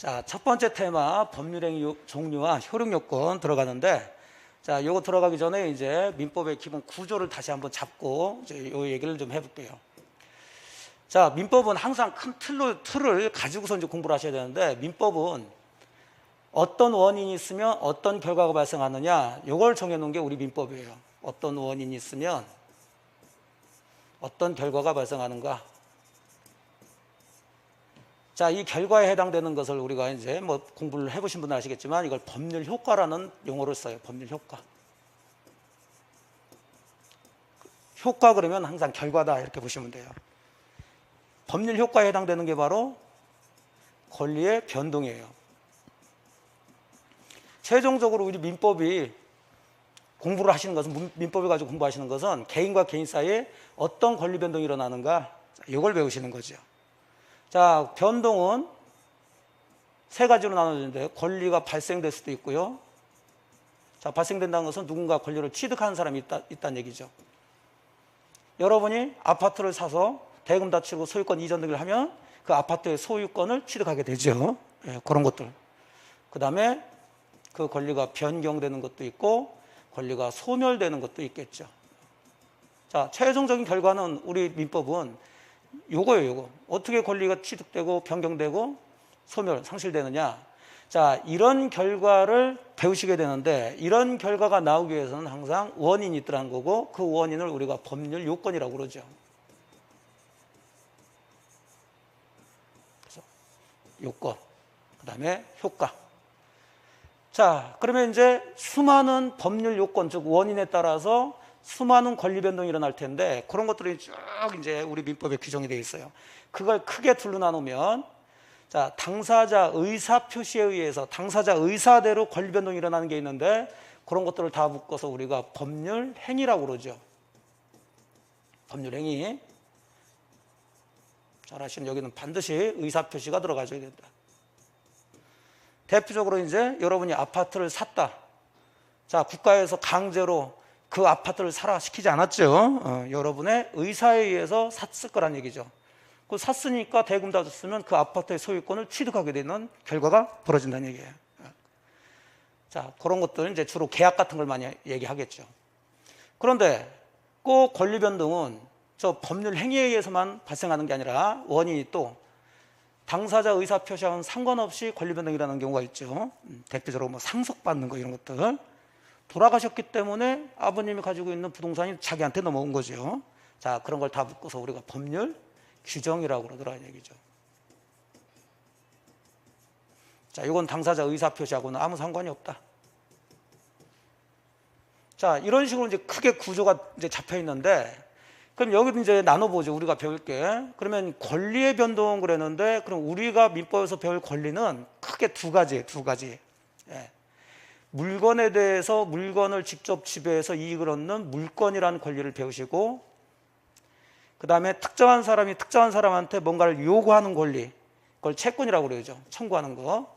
자, 첫 번째 테마 법률행위 종류와 효력요건 들어가는데, 자, 요거 들어가기 전에 이제 민법의 기본 구조를 다시 한번 잡고 이제 요 얘기를 좀 해볼게요. 자, 민법은 항상 큰 틀을 가지고서 이제 공부를 하셔야 되는데, 민법은 어떤 원인이 있으면 어떤 결과가 발생하느냐, 요걸 정해놓은 게 우리 민법이에요. 어떤 원인이 있으면 어떤 결과가 발생하는가. 자, 이 결과에 해당되는 것을 우리가 이제 뭐 공부를 해보신 분은 아시겠지만 이걸 법률 효과라는 용어를 써요. 법률 효과. 효과 그러면 항상 결과다 이렇게 보시면 돼요. 법률 효과에 해당되는 게 바로 권리의 변동이에요. 최종적으로 우리 민법이 공부를 하시는 것은, 민법을 가지고 공부하시는 것은 개인과 개인 사이에 어떤 권리 변동이 일어나는가, 이걸 배우시는 거죠. 자, 변동은 세 가지로 나눠지는데, 권리가 발생될 수도 있고요. 자, 발생된다는 것은 누군가 권리를 취득하는 사람이 있다는 얘기죠. 여러분이 아파트를 사서 대금 다치고 소유권 이전 등을 하면 그 아파트의 소유권을 취득하게 되죠. 예, 그런 것들. 그 다음에 그 권리가 변경되는 것도 있고 권리가 소멸되는 것도 있겠죠. 자, 최종적인 결과는 우리 민법은 요거예요, 요거. 어떻게 권리가 취득되고 변경되고 소멸, 상실되느냐. 자, 이런 결과를 배우시게 되는데, 이런 결과가 나오기 위해서는 항상 원인이 있더라는 거고, 그 원인을 우리가 법률 요건이라고 그러죠. 그래서 요건, 그 다음에 효과. 자, 그러면 이제 수많은 법률 요건, 즉 원인에 따라서 수많은 권리 변동이 일어날 텐데, 그런 것들이 쭉 이제 우리 민법에 규정이 되어 있어요. 그걸 크게 둘로 나누면, 자, 당사자 의사 표시에 의해서 당사자 의사대로 권리 변동이 일어나는 게 있는데, 그런 것들을 다 묶어서 우리가 법률 행위라고 그러죠. 법률 행위. 잘 아시는, 여기는 반드시 의사 표시가 들어가줘야 된다. 대표적으로 이제 여러분이 아파트를 샀다. 자, 국가에서 강제로 그 아파트를 사라 시키지 않았죠. 여러분의 의사에 의해서 샀을 거란 얘기죠. 그 샀으니까 대금 다 줬으면 그 아파트의 소유권을 취득하게 되는 결과가 벌어진다는 얘기예요. 자, 그런 것들 이제 주로 계약 같은 걸 많이 얘기하겠죠. 그런데 꼭 권리 변동은 저 법률 행위에 의해서만 발생하는 게 아니라 원인이 또 당사자 의사 표시와는 상관없이 권리 변동이 일어나는 경우가 있죠. 대표적으로 뭐 상속받는 거 이런 것들. 돌아가셨기 때문에 아버님이 가지고 있는 부동산이 자기한테 넘어온 거죠. 자, 그런 걸 다 묶어서 우리가 법률 규정이라고 그러더라는 얘기죠. 자, 이건 당사자 의사 표시하고는 아무 상관이 없다. 자, 이런 식으로 이제 크게 구조가 이제 잡혀 있는데, 그럼 여기도 이제 나눠보죠. 우리가 배울 게. 그러면 권리의 변동 그랬는데, 그럼 우리가 민법에서 배울 권리는 크게 두 가지. 예. 물건에 대해서 물건을 직접 지배해서 이익을 얻는 물권이라는 권리를 배우시고, 그 다음에 특정한 사람이 특정한 사람한테 뭔가를 요구하는 권리, 그걸 채권이라고 그러죠. 청구하는 거.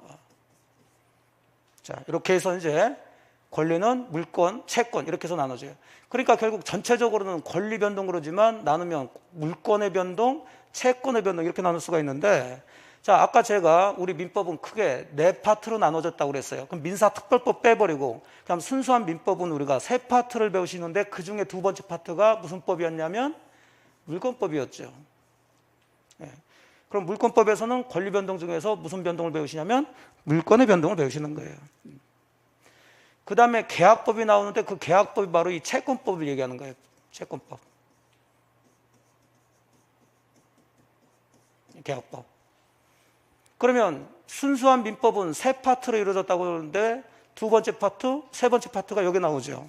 자, 이렇게 해서 이제 권리는 물권, 채권 이렇게 해서 나눠져요. 그러니까 결국 전체적으로는 권리 변동 그러지만 나누면 물권의 변동, 채권의 변동 이렇게 나눌 수가 있는데, 자, 아까 제가 우리 민법은 크게 네 파트로 나눠졌다고 그랬어요. 그럼 민사특별법 빼버리고 그냥 순수한 민법은 우리가 세 파트를 배우시는데, 그 중에 두 번째 파트가 무슨 법이었냐면 물권법이었죠. 예. 그럼 물권법에서는 권리 변동 중에서 무슨 변동을 배우시냐면 물권의 변동을 배우시는 거예요. 그 다음에 계약법이 나오는데, 그 계약법이 바로 이 채권법을 얘기하는 거예요. 채권법. 계약법. 그러면 순수한 민법은 세 파트로 이루어졌다고 그러는데, 두 번째 파트, 세 번째 파트가 여기 나오죠.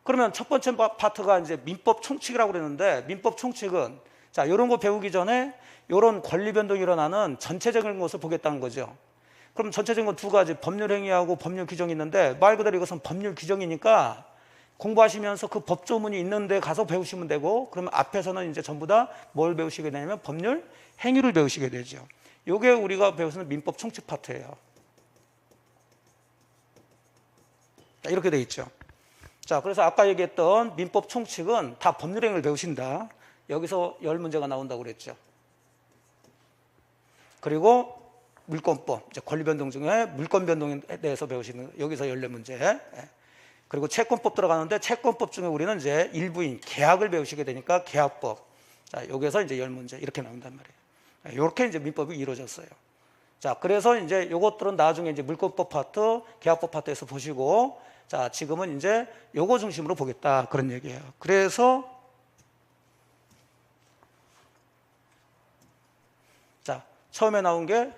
그러면 첫 번째 파트가 이제 민법 총칙이라고 그랬는데, 민법 총칙은 자, 이런 거 배우기 전에 이런 권리 변동이 일어나는 전체적인 것을 보겠다는 거죠. 그럼 전체적인 건 두 가지, 법률 행위하고 법률 규정이 있는데, 말 그대로 이것은 법률 규정이니까 공부하시면서 그 법조문이 있는데 가서 배우시면 되고, 그러면 앞에서는 이제 전부 다 뭘 배우시게 되냐면 법률 행위를 배우시게 되죠. 이게 우리가 배우는 민법 총칙 파트예요. 자, 이렇게 돼 있죠. 자, 그래서 아까 얘기했던 민법 총칙은 다 법률 행위를 배우신다. 여기서 10문제가 나온다고 그랬죠. 그리고 물권법, 이제 권리 변동 중에 물권 변동에 대해서 배우시는 여기서 14문제. 예. 그리고 채권법 들어가는데 채권법 중에 우리는 이제 일부인 계약을 배우시게 되니까 계약법. 자, 여기서 이제 10문제 이렇게 나온단 말이에요. 이렇게 이제 민법이 이루어졌어요. 자, 그래서 이제 요것들은 나중에 이제 물권법 파트, 계약법 파트에서 보시고, 자, 지금은 이제 요거 중심으로 보겠다. 그런 얘기예요. 그래서, 자, 처음에 나온 게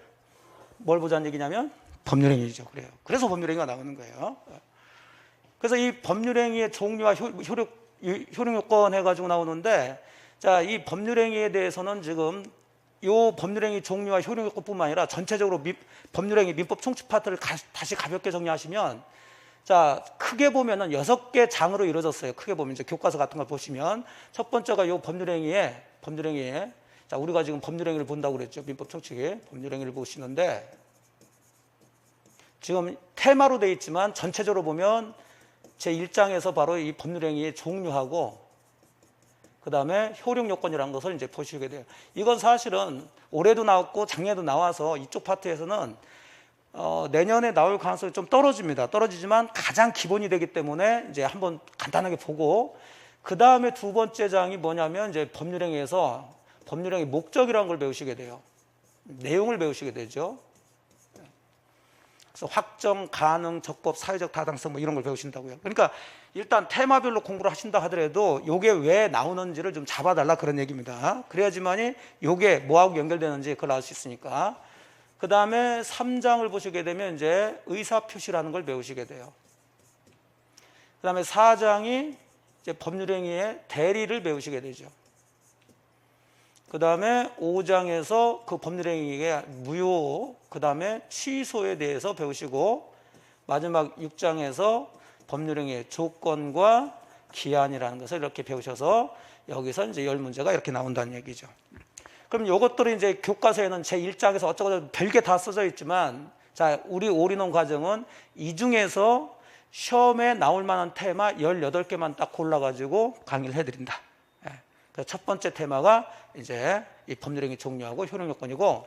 뭘 보자는 얘기냐면 법률행위죠. 그래요. 그래서 법률행위가 나오는 거예요. 그래서 이 법률행위의 종류와 효력 요건 해가지고 나오는데, 자, 이 법률행위에 대해서는 지금 요 법률행위 종류와 효력 요건뿐만 아니라 전체적으로 법률행위 민법 총칙 파트를 다시 가볍게 정리하시면, 자, 크게 보면은 6개 장으로 이루어졌어요. 크게 보면 이제 교과서 같은 걸 보시면 첫 번째가 요 법률행위에 자, 우리가 지금 법률행위를 본다고 그랬죠. 민법 총칙에 법률행위를 보시는데 지금 테마로 되어 있지만 전체적으로 보면 제1장에서 바로 이 법률행위의 종류하고 그 다음에 효력 요건이라는 것을 이제 보시게 돼요. 이건 사실은 올해도 나왔고 작년에도 나와서 이쪽 파트에서는 내년에 나올 가능성이 좀 떨어지지만 가장 기본이 되기 때문에 이제 한번 간단하게 보고, 그 다음에 두 번째 장이 뭐냐면 이제 법률행위에서 법률행위 목적이라는 걸 배우시게 돼요. 내용을 배우시게 되죠. 그래서 확정, 가능, 적법, 사회적 타당성 뭐 이런 걸 배우신다고요. 그러니까 일단 테마별로 공부를 하신다 하더라도 요게 왜 나오는지를 좀 잡아달라 그런 얘기입니다. 그래야지만이 요게 뭐하고 연결되는지 그걸 알 수 있으니까. 그 다음에 3장을 보시게 되면 이제 의사표시라는 걸 배우시게 돼요. 그 다음에 4장이 이제 법률행위의 대리를 배우시게 되죠. 그 다음에 5장에서 그 법률행위의 무효, 그 다음에 취소에 대해서 배우시고, 마지막 6장에서 법률행위의 조건과 기한이라는 것을 이렇게 배우셔서 여기서 이제 10문제가 이렇게 나온다는 얘기죠. 그럼 이것들이 이제 교과서에는 제1장에서 어쩌고저쩌고 별게 다 써져 있지만, 자, 우리 올인원 과정은 이 중에서 시험에 나올 만한 테마 18개만 딱 골라가지고 강의를 해드린다. 첫 번째 테마가 이제 이 법률행위 종류하고 효력 요건이고,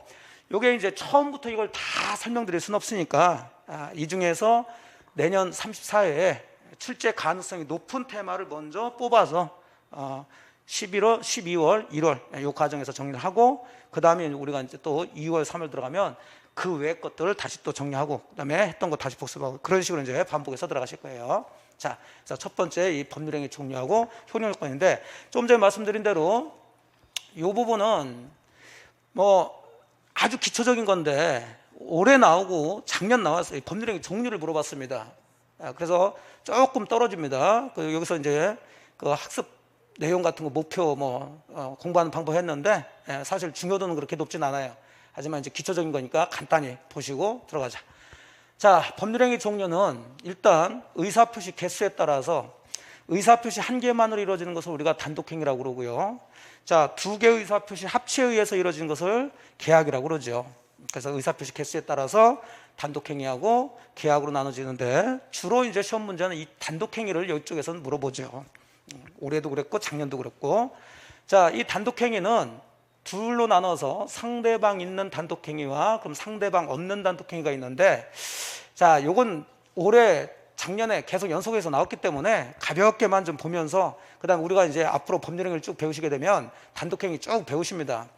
요게 이제 처음부터 이걸 다 설명드릴 수는 없으니까 이 중에서 내년 34회에 출제 가능성이 높은 테마를 먼저 뽑아서 12월, 1월 요 과정에서 정리를 하고, 그 다음에 우리가 이제 또 2월, 3월 들어가면 그 외의 것들을 다시 또 정리하고, 그 다음에 했던 거 다시 복습하고, 그런 식으로 이제 반복해서 들어가실 거예요. 자, 그래서 첫 번째 이 법률행위 종류하고 효력 요건인데, 좀 전에 말씀드린 대로 이 부분은 뭐 아주 기초적인 건데 올해 나오고 작년 나왔어요. 법률행위 종류를 물어봤습니다. 그래서 조금 떨어집니다. 여기서 이제 그 학습 내용 같은 거 목표 공부하는 방법 했는데 사실 중요도는 그렇게 높진 않아요. 하지만 이제 기초적인 거니까 간단히 보시고 들어가자. 자, 법률행위 종류는 일단 의사표시 개수에 따라서 의사표시 한 개만으로 이루어지는 것을 우리가 단독행위라고 그러고요. 자, 두 개의 의사표시 합치에 의해서 이루어지는 것을 계약이라고 그러죠. 그래서 의사표시 개수에 따라서 단독행위하고 계약으로 나눠지는데, 주로 이제 시험 문제는 이 단독행위를 이쪽에서는 물어보죠. 올해도 그랬고 작년도 그랬고. 자, 이 단독행위는 둘로 나눠서 상대방 있는 단독행위와 그럼 상대방 없는 단독행위가 있는데, 자, 요건 올해 작년에 계속 연속해서 나왔기 때문에 가볍게만 좀 보면서, 그다음 우리가 이제 앞으로 법률행위를 쭉 배우시게 되면 단독행위 쭉 배우십니다.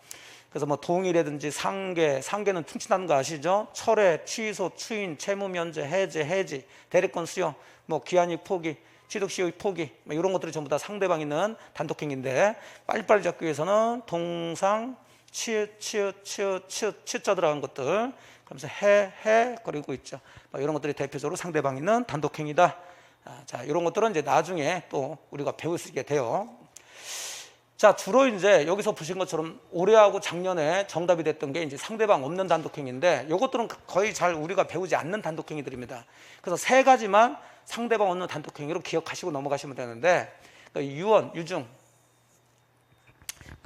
그래서 뭐 동의라든지 상계는 퉁친다는 거 아시죠? 철회, 취소, 추인, 채무 면제, 해지, 대리권 수용, 뭐 기한이익 포기, 취득 시효의 포기, 뭐 이런 것들이 전부 다 상대방 있는 단독행위인데, 빨리빨리 잡기 위해서는 동상, 치읓자 들어간 것들, 그러면서 그리고 있죠. 뭐 이런 것들이 대표적으로 상대방 있는 단독행위다. 자, 이런 것들은 이제 나중에 또 우리가 배울 수 있게 돼요. 자, 주로 이제 여기서 보신 것처럼 올해하고 작년에 정답이 됐던 게 이제 상대방 없는 단독행위인데, 이것들은 거의 잘 우리가 배우지 않는 단독행위들입니다. 그래서 세 가지만 상대방 없는 단독행위로 기억하시고 넘어가시면 되는데, 유증,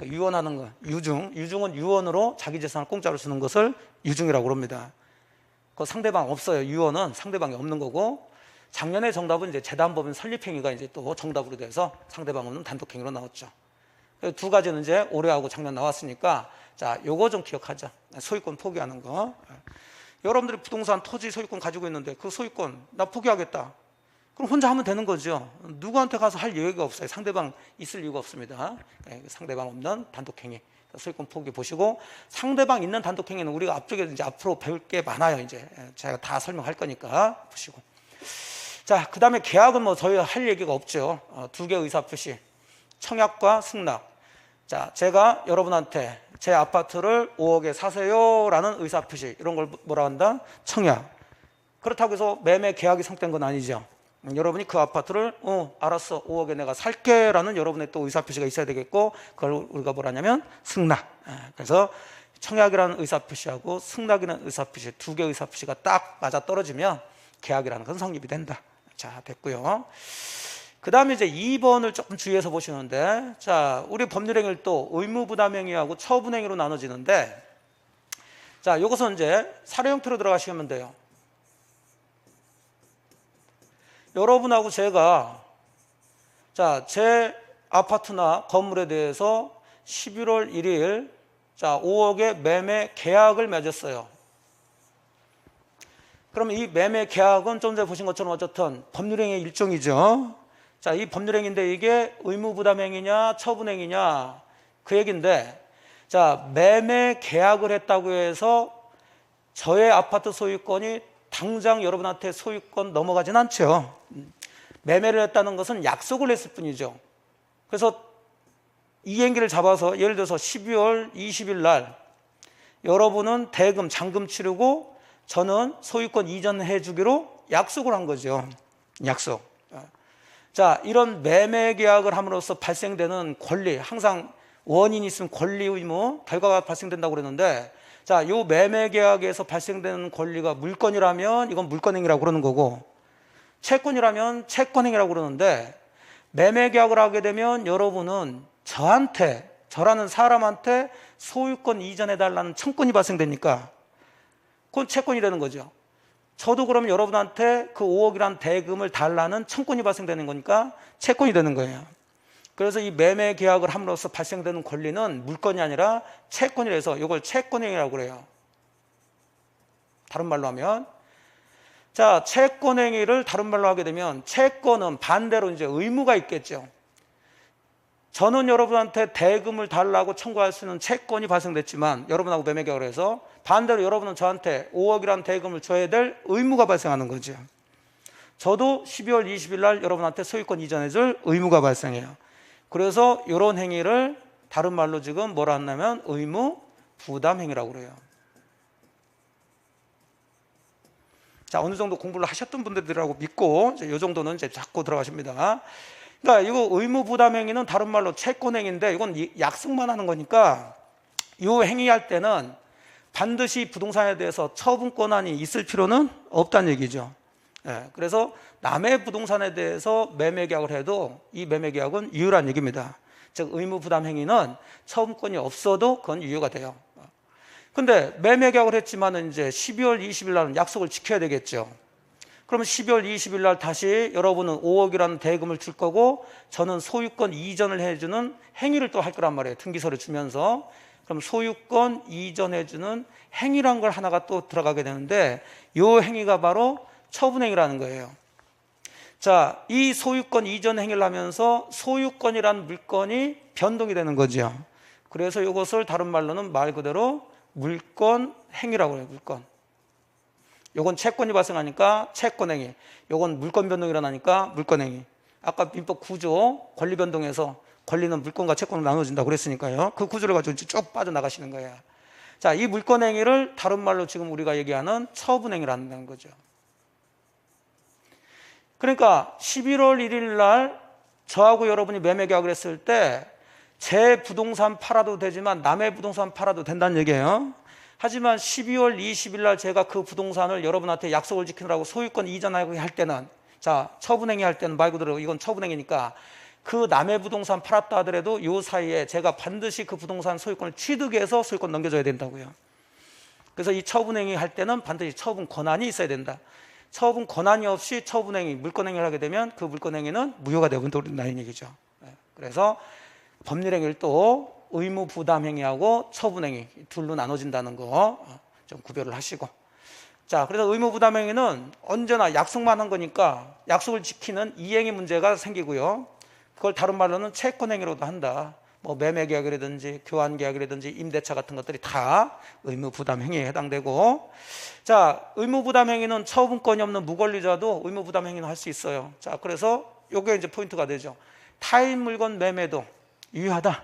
유언하는 거, 유증은 유언으로 자기 재산을 공짜로 쓰는 것을 유증이라고 합니다. 그 상대방 없어요. 유언은 상대방이 없는 거고, 작년에 정답은 이제 재단법인 설립행위가 이제 또 정답으로 돼서 상대방 없는 단독행위로 나왔죠. 두 가지는 이제 올해하고 작년 나왔으니까, 자, 요거 좀 기억하자. 소유권 포기하는 거. 여러분들이 부동산 토지 소유권 가지고 있는데 그 소유권 나 포기하겠다. 그럼 혼자 하면 되는 거죠. 누구한테 가서 할 여유가 없어요. 상대방 있을 이유가 없습니다. 상대방 없는 단독행위. 소유권 포기 보시고, 상대방 있는 단독행위는 우리가 앞쪽에 이제 앞으로 배울 게 많아요. 이제 제가 다 설명할 거니까 보시고. 자, 그 다음에 계약은 뭐 저희 할 얘기가 없죠. 두 개 의사표시. 청약과 승낙. 자, 제가 여러분한테 제 아파트를 5억에 사세요라는 의사표시, 이런 걸 뭐라 한다? 청약. 그렇다고 해서 매매 계약이 성립된 건 아니죠. 여러분이 그 아파트를 알았어, 5억에 내가 살게라는 여러분의 또 의사표시가 있어야 되겠고, 그걸 우리가 뭐라냐면 승낙. 그래서 청약이라는 의사표시하고 승낙이라는 의사표시, 두 개의 의사표시가 딱 맞아 떨어지면 계약이라는 건 성립이 된다. 자, 됐고요. 그 다음에 이제 2번을 조금 주의해서 보시는데, 자, 우리 법률행위를 또 의무부담행위하고 처분행위로 나눠지는데, 자, 이것은 이제 사례 형태로 들어가시면 돼요. 여러분하고 제가, 자, 제 아파트나 건물에 대해서 11월 1일, 자, 5억의 매매 계약을 맺었어요. 그럼 이 매매 계약은 좀 전에 보신 것처럼 어쨌든 법률행위의 일종이죠. 자, 이 법률행위인데 이게 의무부담행위냐 처분행위냐 그 얘기인데, 자, 매매 계약을 했다고 해서 저의 아파트 소유권이 당장 여러분한테 소유권 넘어가진 않죠. 매매를 했다는 것은 약속을 했을 뿐이죠. 그래서 이행기를 잡아서 예를 들어서 12월 20일 날 여러분은 대금, 잔금 치르고 저는 소유권 이전해 주기로 약속을 한 거죠. 약속. 자, 이런 매매 계약을 함으로써 발생되는 권리, 항상 원인이 있으면 권리 의무, 결과가 발생된다고 그랬는데, 자, 요 매매 계약에서 발생되는 권리가 물건이라면 이건 물건행위라고 그러는 거고, 채권이라면 채권행위라고 그러는데, 매매 계약을 하게 되면 여러분은 저라는 사람한테 소유권 이전해달라는 청권이 발생되니까 그건 채권이 되는 거죠. 저도 그러면 여러분한테 그 5억이란 대금을 달라는 청권이 발생되는 거니까 채권이 되는 거예요. 그래서 이 매매 계약을 함으로써 발생되는 권리는 물건이 아니라 채권이라서 이걸 채권행위라고 그래요. 다른 말로 하면, 자, 채권행위를 다른 말로 하게 되면 채권은 반대로 이제 의무가 있겠죠. 저는 여러분한테 대금을 달라고 청구할 수 있는 채권이 발생됐지만 여러분하고 매매 계약을 해서, 반대로 여러분은 저한테 5억이라는 대금을 줘야 될 의무가 발생하는 거죠. 저도 12월 20일 날 여러분한테 소유권 이전해 줄 의무가 발생해요. 그래서 이런 행위를 다른 말로 지금 뭐라 한다면 의무 부담 행위라고 그래요. 자, 어느 정도 공부를 하셨던 분들이라고 믿고 이 정도는 이제 잡고 들어가십니다. 그러니까 이거 의무 부담 행위는 다른 말로 채권 행위인데, 이건 약속만 하는 거니까 이 행위할 때는 반드시 부동산에 대해서 처분 권한이 있을 필요는 없다는 얘기죠. 그래서 남의 부동산에 대해서 매매 계약을 해도 이 매매 계약은 유효한 얘기입니다. 즉 의무 부담 행위는 처분권이 없어도 그건 유효가 돼요. 근데 매매 계약을 했지만은 이제 12월 20일 날은 약속을 지켜야 되겠죠. 그러면 12월 20일 날 다시 여러분은 5억이라는 대금을 줄 거고 저는 소유권 이전을 해주는 행위를 또 할 거란 말이에요. 등기소를 주면서. 그럼 소유권 이전해주는 행위란 걸 하나가 또 들어가게 되는데, 이 행위가 바로 처분행위라는 거예요. 자, 이 소유권 이전 행위를 하면서 소유권이란 물건이 변동이 되는 거죠. 그래서 이것을 다른 말로는 말 그대로 물건 행위라고 해요. 물건. 요건 채권이 발생하니까 채권행위, 요건 물건 변동이 일어나니까 물건행위. 아까 민법 구조 권리 변동에서 권리는 물건과 채권으로 나눠진다고 그랬으니까요. 그 구조를 가지고 쭉 빠져나가시는 거예요. 자, 이 물건행위를 다른 말로 지금 우리가 얘기하는 처분행위라는 거죠. 그러니까 11월 1일 날 저하고 여러분이 매매 계약을 했을 때 제 부동산 팔아도 되지만 남의 부동산 팔아도 된다는 얘기예요. 하지만 12월 20일 날 제가 그 부동산을 여러분한테 약속을 지키느라고 소유권 이전하고 할 때는, 자, 처분행위 할 때는 말 그대로 이건 처분행위니까 그 남의 부동산 팔았다 하더라도 이 사이에 제가 반드시 그 부동산 소유권을 취득해서 소유권 넘겨줘야 된다고요. 그래서 이 처분행위 할 때는 반드시 처분 권한이 있어야 된다. 처분 권한이 없이 처분행위, 물건행위를 하게 되면 그 물건행위는 무효가 되어버린다는 얘기죠. 그래서 법률행위를 또 의무 부담 행위하고 처분 행위 둘로 나눠진다는 거 좀 구별을 하시고. 자, 그래서 의무 부담 행위는 언제나 약속만 한 거니까 약속을 지키는 이행의 문제가 생기고요. 그걸 다른 말로는 채권 행위로도 한다. 뭐 매매 계약이라든지 교환 계약이라든지 임대차 같은 것들이 다 의무 부담 행위에 해당되고. 자, 의무 부담 행위는 처분권이 없는 무권리자도 의무 부담 행위는 할 수 있어요. 자, 그래서 요게 이제 포인트가 되죠. 타인 물건 매매도 유효하다.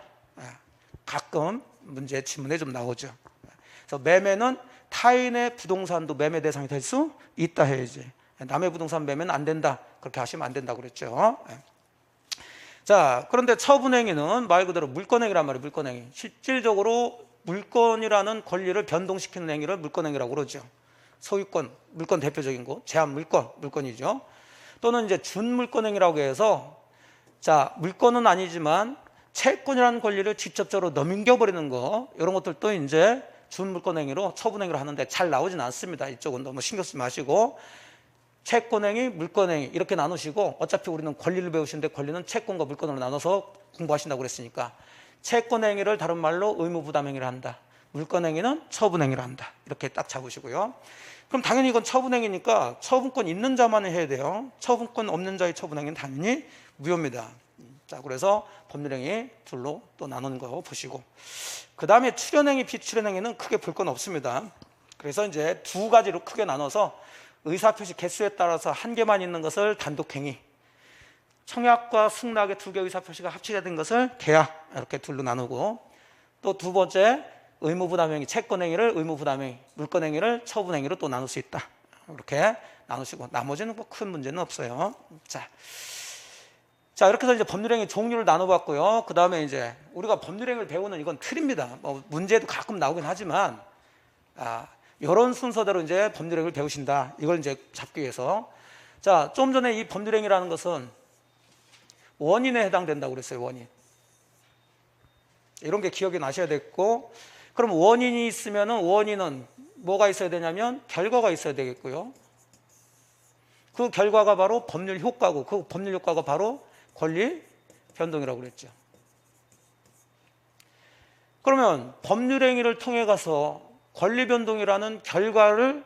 가끔 문제 지문에 좀 나오죠. 그래서 매매는 타인의 부동산도 매매 대상이 될 수 있다 해야지. 남의 부동산 매매는 안 된다. 그렇게 하시면 안 된다고 그랬죠. 자, 그런데 처분행위는 말 그대로 물권행위란 말이에요. 물권행위. 실질적으로 물권이라는 권리를 변동시키는 행위를 물권행위라고 그러죠. 소유권, 물권 대표적인 거, 제한 물권, 물권이죠. 또는 이제 준물권행위라고 해서, 자, 물권은 아니지만 채권이라는 권리를 직접적으로 넘겨버리는 거, 이런 것들도 이제 준물권행위로 처분행위로 하는데 잘 나오진 않습니다. 이쪽은 너무 신경 쓰지 마시고. 채권행위, 물권행위 이렇게 나누시고, 어차피 우리는 권리를 배우시는데 권리는 채권과 물권으로 나눠서 공부하신다고 그랬으니까 채권행위를 다른 말로 의무부담행위를 한다. 물권행위는 처분행위를 한다. 이렇게 딱 잡으시고요. 그럼 당연히 이건 처분행위니까 처분권 있는 자만 해야 돼요. 처분권 없는 자의 처분행위는 당연히 무효입니다. 자, 그래서 법률행위 둘로 또 나누는 거 보시고, 그 다음에 출연행위, 비출연행위는 크게 볼 건 없습니다. 그래서 이제 두 가지로 크게 나눠서 의사표시 개수에 따라서 한 개만 있는 것을 단독행위, 청약과 승낙의 두 개 의사표시가 합치된 것을 계약, 이렇게 둘로 나누고, 또 두 번째 의무부담행위, 채권행위를 의무부담행위, 물권행위를 처분행위로 또 나눌 수 있다. 이렇게 나누시고, 나머지는 뭐 큰 문제는 없어요. 자, 이렇게 해서 이제 법률행위 종류를 나눠봤고요. 그 다음에 이제 우리가 법률행위를 배우는 이건 틀입니다. 뭐 문제도 가끔 나오긴 하지만, 이런 순서대로 이제 법률행위를 배우신다. 이걸 이제 잡기 위해서. 자, 좀 전에 이 법률행위라는 것은 원인에 해당된다고 그랬어요. 원인. 이런 게 기억이 나셔야 됐고, 그럼 원인이 있으면은 원인은 뭐가 있어야 되냐면 결과가 있어야 되겠고요. 그 결과가 바로 법률 효과고, 그 법률 효과가 바로 권리 변동이라고 그랬죠. 그러면 법률행위를 통해 가서 권리 변동이라는 결과를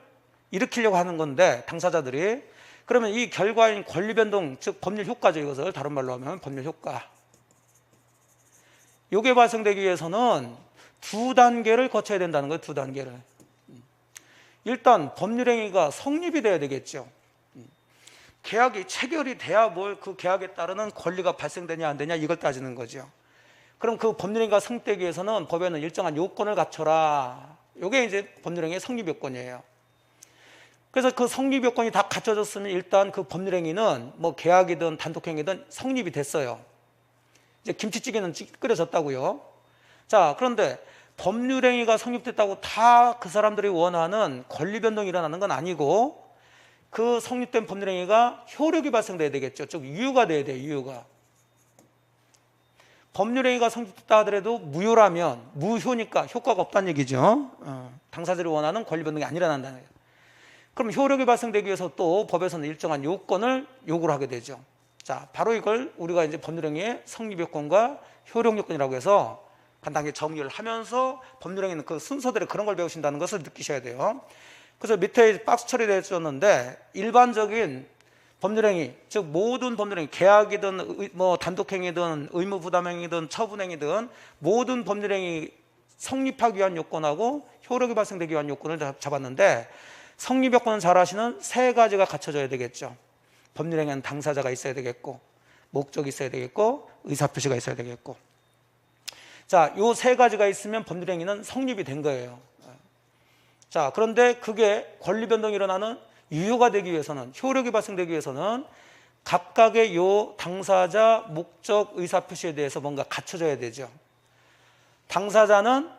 일으키려고 하는 건데, 당사자들이, 그러면 이 결과인 권리 변동, 즉 법률 효과죠. 이것을 다른 말로 하면 법률 효과. 이게 발생되기 위해서는 두 단계를 거쳐야 된다는 거예요. 두 단계를. 일단 법률행위가 성립이 돼야 되겠죠. 계약이 체결이 돼야 뭘 그 계약에 따르는 권리가 발생되냐 안 되냐 이걸 따지는 거죠. 그럼 그 법률행위가 성립되기 위해서는 법에는 일정한 요건을 갖춰라. 이게 이제 법률행위의 성립 요건이에요. 그래서 그 성립 요건이 다 갖춰졌으면 일단 그 법률행위는 뭐 계약이든 단독행위든 성립이 됐어요. 이제 김치찌개는 끓여졌다고요. 자, 그런데 법률행위가 성립됐다고 다 그 사람들이 원하는 권리 변동이 일어나는 건 아니고, 그 성립된 법률행위가 효력이 발생돼야 되겠죠. 즉 유효가 돼야 돼요. 유효가. 법률행위가 성립됐다 하더라도 무효라면, 무효니까 효과가 없다는 얘기죠. 당사자들이 원하는 권리 변동이 안 일어난다는 거예요. 그럼 효력이 발생되기 위해서 또 법에서는 일정한 요건을 요구를 하게 되죠. 자, 바로 이걸 우리가 이제 법률행위의 성립 요건과 효력 요건이라고 해서 간단하게 정리를 하면서 법률행위는 그 순서대로 그런 걸 배우신다는 것을 느끼셔야 돼요. 그래서 밑에 박스 처리되어 있었는데, 일반적인 법률행위, 즉 모든 법률행위, 계약이든 뭐 단독행위든 의무부담행위든 처분행위든 모든 법률행위 성립하기 위한 요건하고 효력이 발생되기 위한 요건을 잡았는데, 성립 요건은 잘 아시는 세 가지가 갖춰져야 되겠죠. 법률행위는 당사자가 있어야 되겠고, 목적이 있어야 되겠고, 의사표시가 있어야 되겠고. 자, 요 세 가지가 있으면 법률행위는 성립이 된 거예요. 자, 그런데 그게 권리 변동이 일어나는 유효가 되기 위해서는, 효력이 발생되기 위해서는 각각의 요 당사자, 목적, 의사표시에 대해서 뭔가 갖춰져야 되죠. 당사자는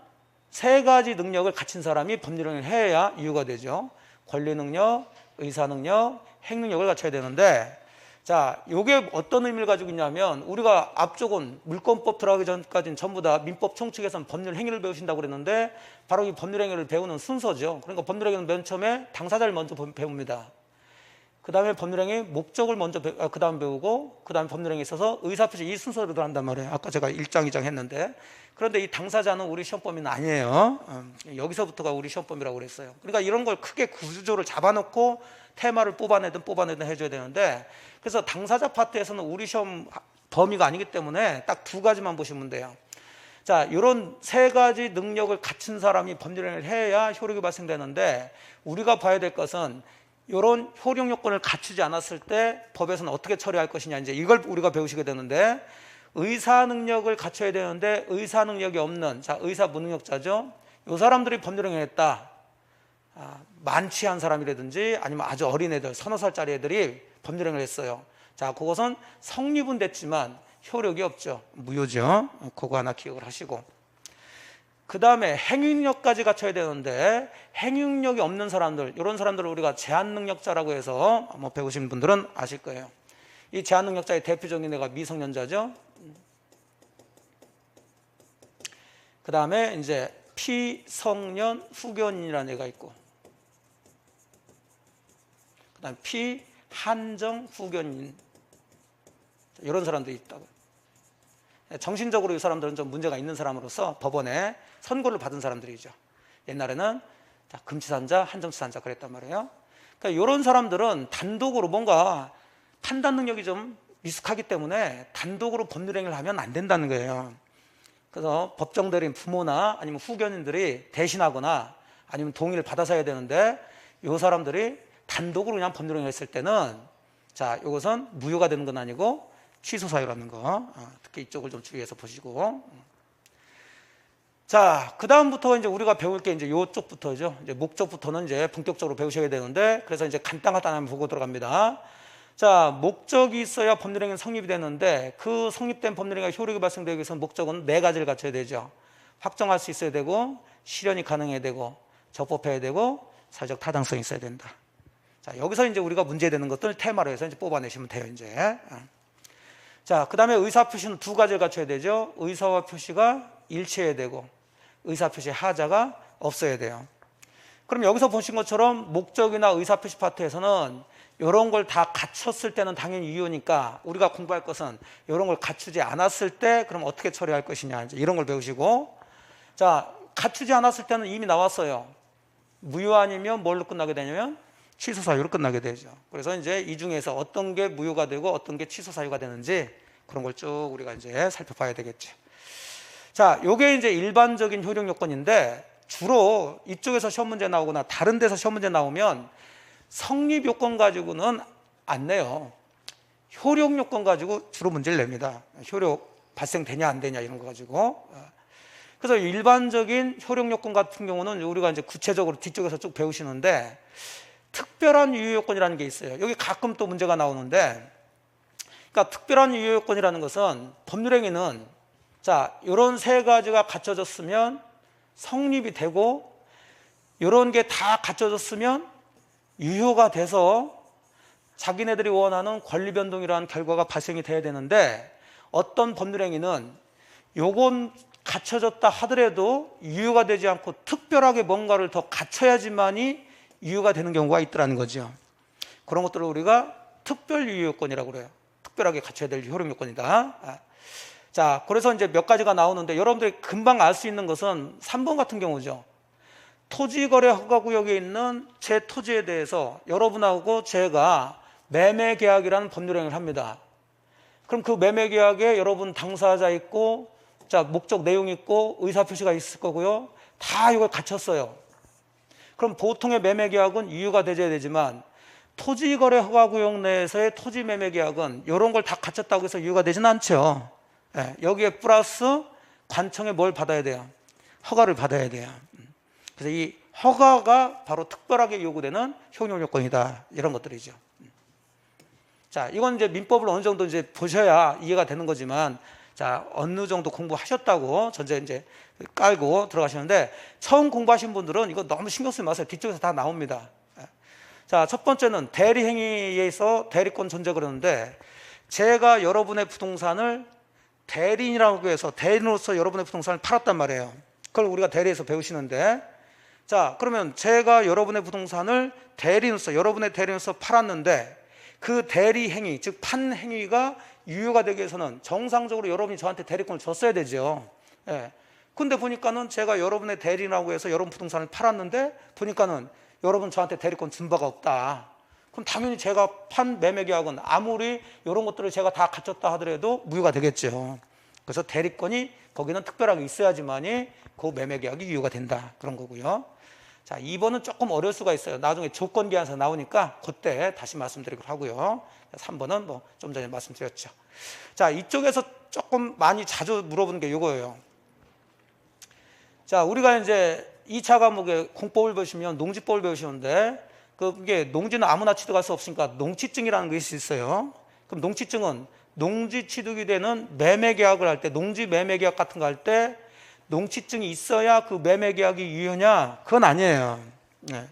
세 가지 능력을 갖춘 사람이 법률행위를 해야 유효가 되죠. 권리 능력, 의사 능력, 행 능력을 갖춰야 되는데, 자, 요게 어떤 의미를 가지고 있냐면, 우리가 앞쪽은 물권법 들어가기 전까지는 전부 다 민법 총칙에서는 법률 행위를 배우신다고 그랬는데, 바로 이 법률 행위를 배우는 순서죠. 그러니까 법률 행위는 맨 처음에 당사자를 먼저 배웁니다. 그 다음에 법률행위 목적을 먼저 그 다음 배우고 그 다음에 법률행위에 있어서 의사표시 이 순서로 들어간단 말이에요. 아까 제가 1장 2장 했는데, 그런데 이 당사자는 우리 시험 범위는 아니에요. 여기서부터가 우리 시험 범위라고 그랬어요. 그러니까 이런 걸 크게 구조를 잡아놓고 테마를 뽑아내든 해줘야 되는데, 그래서 당사자 파트에서는 우리 시험 범위가 아니기 때문에 딱 두 가지만 보시면 돼요. 자, 이런 세 가지 능력을 갖춘 사람이 법률행위를 해야 효력이 발생되는데, 우리가 봐야 될 것은 이런 효력 요건을 갖추지 않았을 때 법에서는 어떻게 처리할 것이냐, 이제 이걸 우리가 배우시게 되는데, 의사 능력을 갖춰야 되는데 의사 능력이 없는, 자, 의사 무능력자죠. 이 사람들이 법률행위를 했다. 만취한 사람이라든지 아니면 아주 어린 애들, 서너 살짜리 애들이 법률행위를 했어요. 자, 그것은 성립은 됐지만 효력이 없죠. 무효죠. 그거 하나 기억을 하시고, 그 다음에 행위능력까지 갖춰야 되는데 행위능력이 없는 사람들, 이런 사람들을 우리가 제한능력자라고 해서 뭐 배우신 분들은 아실 거예요. 이 제한능력자의 대표적인 애가 미성년자죠. 그 다음에 이제 피성년 후견인이라는 애가 있고, 그 다음에 피한정 후견인, 이런 사람들이 있다고. 정신적으로 이 사람들은 좀 문제가 있는 사람으로서 법원에 선고를 받은 사람들이죠. 옛날에는 금치산자, 한정치산자 그랬단 말이에요. 그러니까 이런 사람들은 단독으로 뭔가 판단 능력이 좀 미숙하기 때문에 단독으로 법률행위를 하면 안 된다는 거예요. 그래서 법정대리인 부모나 아니면 후견인들이 대신하거나 아니면 동의를 받아서 해야 되는데, 이 사람들이 단독으로 그냥 법률행위를 했을 때는, 자, 이것은 무효가 되는 건 아니고 취소 사유라는 거, 특히 이쪽을 좀 주의해서 보시고. 자, 그 다음부터 이제 우리가 배울 게 이제 이쪽부터죠. 이제 목적부터는 이제 본격적으로 배우셔야 되는데, 그래서 이제 간단하게 보고 들어갑니다. 자, 목적이 있어야 법률행위는 성립이 되는데, 그 성립된 법률행위가 효력이 발생되기 위해서는 목적은 네 가지를 갖춰야 되죠. 확정할 수 있어야 되고, 실현이 가능해야 되고, 적법해야 되고, 사회적 타당성이 있어야 된다. 자, 여기서 이제 우리가 문제되는 것들 테마로 해서 이제 뽑아내시면 돼요, 이제. 자, 그 다음에 의사표시는 두 가지를 갖춰야 되죠. 의사와 표시가 일치해야 되고, 의사표시 하자가 없어야 돼요. 그럼 여기서 보신 것처럼 목적이나 의사표시 파트에서는 이런 걸 다 갖췄을 때는 당연히 유효니까, 우리가 공부할 것은 이런 걸 갖추지 않았을 때 그럼 어떻게 처리할 것이냐, 이제 이런 걸 배우시고. 자, 갖추지 않았을 때는 이미 나왔어요. 무효 아니면 뭘로 끝나게 되냐면 취소 사유로 끝나게 되죠. 그래서 이제 이 중에서 어떤 게 무효가 되고 어떤 게 취소 사유가 되는지 그런 걸 쭉 우리가 이제 살펴봐야 되겠죠. 자, 요게 이제 일반적인 효력 요건인데, 주로 이쪽에서 시험 문제 나오거나 다른 데서 시험 문제 나오면 성립 요건 가지고는 안 내요. 효력 요건 가지고 주로 문제를 냅니다. 효력 발생되냐 안 되냐 이런 거 가지고. 그래서 일반적인 효력 요건 같은 경우는 우리가 이제 구체적으로 뒤쪽에서 쭉 배우시는데, 특별한 유효 요건이라는 게 있어요. 여기 가끔 또 문제가 나오는데, 그러니까 특별한 유효 요건이라는 것은 법률행위는, 자, 이런 세 가지가 갖춰졌으면 성립이 되고, 이런 게 다 갖춰졌으면 유효가 돼서 자기네들이 원하는 권리 변동이라는 결과가 발생이 돼야 되는데, 어떤 법률행위는 요건 갖춰졌다 하더라도 유효가 되지 않고 특별하게 뭔가를 더 갖춰야지만이 유효가 되는 경우가 있더라는 거죠. 그런 것들을 우리가 특별 유효 요건이라고 그래요. 특별하게 갖춰야 될 효력 요건이다. 자, 그래서 이제 몇 가지가 나오는데, 여러분들이 금방 알 수 있는 것은 3번 같은 경우죠. 토지거래 허가구역에 있는 제 토지에 대해서 여러분하고 제가 매매계약이라는 법률행위를 합니다. 그럼 그 매매계약에 여러분 당사자 있고, 자, 목적 내용 있고, 의사표시가 있을 거고요. 다 이걸 갖췄어요. 그럼 보통의 매매계약은 유효가 되어야 되지만, 토지거래 허가구역 내에서의 토지 매매계약은 이런 걸 다 갖췄다고 해서 유효가 되지는 않죠. 여기에 플러스 관청에 뭘 받아야 돼요? 허가를 받아야 돼요. 그래서 이 허가가 바로 특별하게 요구되는 효력 요건이다, 이런 것들이죠. 자, 이건 이제 민법을 어느 정도 이제 보셔야 이해가 되는 거지만, 자, 어느 정도 공부하셨다고 전제 이제 깔고 들어가시는데, 처음 공부하신 분들은 이거 너무 신경 쓰지 마세요. 뒤쪽에서 다 나옵니다. 자, 첫 번째는 대리행위에서 대리권 존재 그러는데, 제가 여러분의 부동산을 대리인이라고 해서 대리인으로서 여러분의 부동산을 팔았단 말이에요. 그걸 우리가 대리에서 배우시는데, 자, 그러면 제가 여러분의 부동산을 대리인으로서, 여러분의 대리인으로서 팔았는데 그 대리 행위, 즉 판 행위가 유효가 되기 위해서는 정상적으로 여러분이 저한테 대리권을 줬어야 되죠. 예. 근데 보니까는 제가 여러분의 대리인이라고 해서 여러분 부동산을 팔았는데 보니까는 여러분 저한테 대리권 준 바가 없다. 그럼 당연히 제가 판 매매 계약은 아무리 이런 것들을 제가 다 갖췄다 하더라도 무효가 되겠죠. 그래서 대리권이 거기는 특별하게 있어야지만이 그 매매 계약이 유효가 된다. 그런 거고요. 자, 2번은 조금 어려울 수가 있어요. 나중에 조건 계약에서 나오니까 그때 다시 말씀드리기로 하고요. 3번은 뭐 좀 전에 말씀드렸죠. 자, 이쪽에서 조금 많이 자주 물어보는 게 이거예요. 자, 우리가 이제 2차 과목에 공법을 배우시면 농지법을 배우시는데 그게 농지는 아무나 취득할 수 없으니까 농취증이라는 것이 있어요. 그럼 농취증은 농지 취득이 되는 매매 계약을 할 때, 농지 매매 계약 같은 거 할 때 농취증이 있어야 그 매매 계약이 유효냐? 그건 아니에요. 네.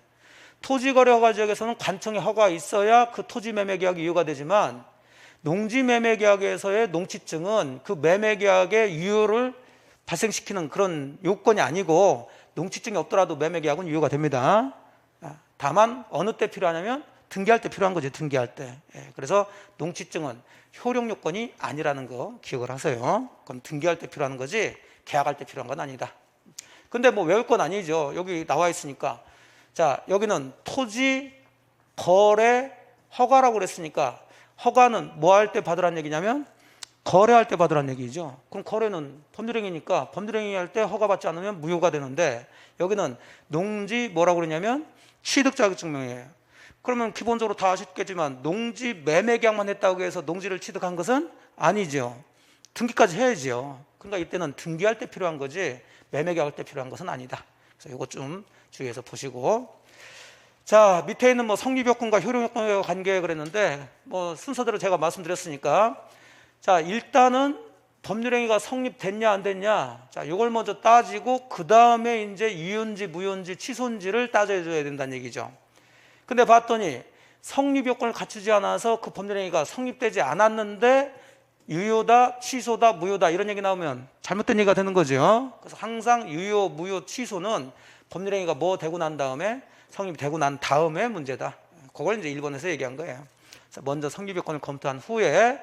토지거래허가지역에서는 관청의 허가가 있어야 그 토지 매매 계약이 유효가 되지만 농지 매매 계약에서의 농취증은 그 매매 계약의 유효를 발생시키는 그런 요건이 아니고 농취증이 없더라도 매매 계약은 유효가 됩니다. 다만 어느 때 필요하냐면 등기할 때 필요한 거죠. 등기할 때. 그래서 농취증은 효력 요건이 아니라는 거 기억을 하세요. 그건 등기할 때 필요한 거지 계약할 때 필요한 건 아니다. 근데 뭐 외울 건 아니죠. 여기 나와 있으니까. 자, 여기는 토지 거래 허가라고 그랬으니까 허가는 뭐 할 때 받으라는 얘기냐면 거래할 때 받으라는 얘기죠. 그럼 거래는 법률행위니까 법률행위 할 때 허가받지 않으면 무효가 되는데 여기는 농지 뭐라고 그러냐면 취득자격증명이에요. 그러면 기본적으로 다 아시겠지만 농지 매매 계약만 했다고 해서 농지를 취득한 것은 아니죠. 등기까지 해야죠. 그러니까 이때는 등기할 때 필요한 거지 매매 계약할 때 필요한 것은 아니다. 그래서 이거 좀 주의해서 보시고. 자, 밑에 있는 뭐 성립요건과 효력요건의 관계 그랬는데 뭐 순서대로 제가 말씀드렸으니까 자, 일단은 법률행위가 성립됐냐 안 됐냐, 자, 이걸 먼저 따지고 그 다음에 이제 유효인지 무효인지 취소인지를 따져줘야 된다는 얘기죠. 근데 봤더니 성립요건을 갖추지 않아서 그 법률행위가 성립되지 않았는데 유효다, 취소다, 무효다 이런 얘기 나오면 잘못된 얘기가 되는 거죠. 그래서 항상 유효, 무효, 취소는 법률행위가 뭐 되고 난 다음에 성립되고 난 다음에 문제다. 그걸 이제 1번에서 얘기한 거예요. 그래서 먼저 성립요건을 검토한 후에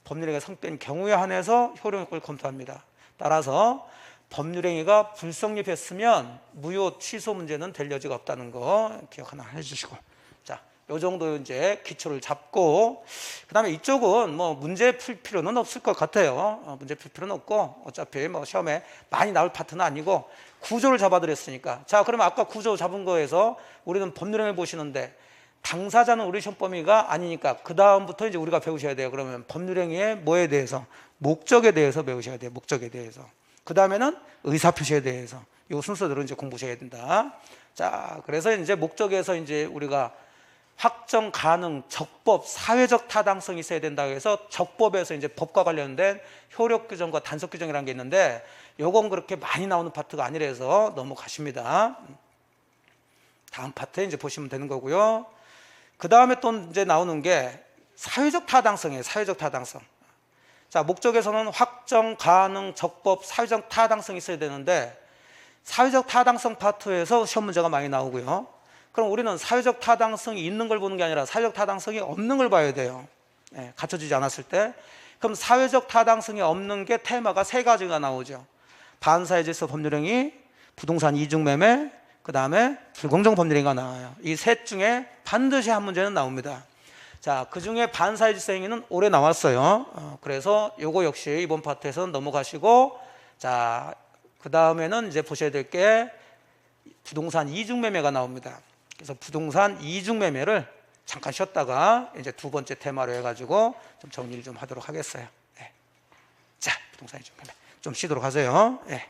법률행위가 성립된 경우에 한해서 효력요건을 검토합니다. 따라서 법률행위가 불성립했으면 무효 취소 문제는 될 여지가 없다는 거 기억 하나 해주시고, 자, 요 정도 이제 기초를 잡고 그다음에 이쪽은 뭐 문제 풀 필요는 없을 것 같아요. 문제 풀 필요는 없고 어차피 뭐 시험에 많이 나올 파트는 아니고 구조를 잡아드렸으니까. 자, 그러면 아까 구조 잡은 거에서 우리는 법률행위 보시는데 당사자는 우리 시험 범위가 아니니까 그 다음부터 이제 우리가 배우셔야 돼요. 그러면 법률행위의 뭐에 대해서, 목적에 대해서 배우셔야 돼요. 목적에 대해서. 그 다음에는 의사표시에 대해서. 이 순서대로 이제 공부하셔야 된다. 자, 그래서 이제 목적에서 이제 우리가 확정 가능, 적법, 사회적 타당성이 있어야 된다고 해서 적법에서 이제 법과 관련된 효력 규정과 단속 규정이라는 게 있는데 요건 그렇게 많이 나오는 파트가 아니라서 넘어가십니다. 다음 파트에 이제 보시면 되는 거고요. 그 다음에 또 이제 나오는 게 사회적 타당성이에요. 사회적 타당성. 자, 목적에서는 확정, 가능, 적법, 사회적 타당성이 있어야 되는데 사회적 타당성 파트에서 시험 문제가 많이 나오고요. 그럼 우리는 사회적 타당성이 있는 걸 보는 게 아니라 사회적 타당성이 없는 걸 봐야 돼요. 네, 갖춰지지 않았을 때. 그럼 사회적 타당성이 없는 게 테마가 3가지가 나오죠. 반사회 질서 법률행위, 부동산 이중매매, 그 다음에 불공정 법률행위가 나와요. 이 셋 중에 반드시 한 문제는 나옵니다. 자, 그 중에 반사회 질서 행위는 올해 나왔어요. 그래서 요거 역시 이번 파트에서는 넘어가시고, 자, 그 다음에는 이제 보셔야 될 게 부동산 이중매매가 나옵니다. 그래서 부동산 이중매매를 잠깐 쉬었다가 이제 2번째 테마로 해가지고 좀 정리를 좀 하도록 하겠어요. 네. 자, 부동산 이중매매 좀 쉬도록 하세요. 네.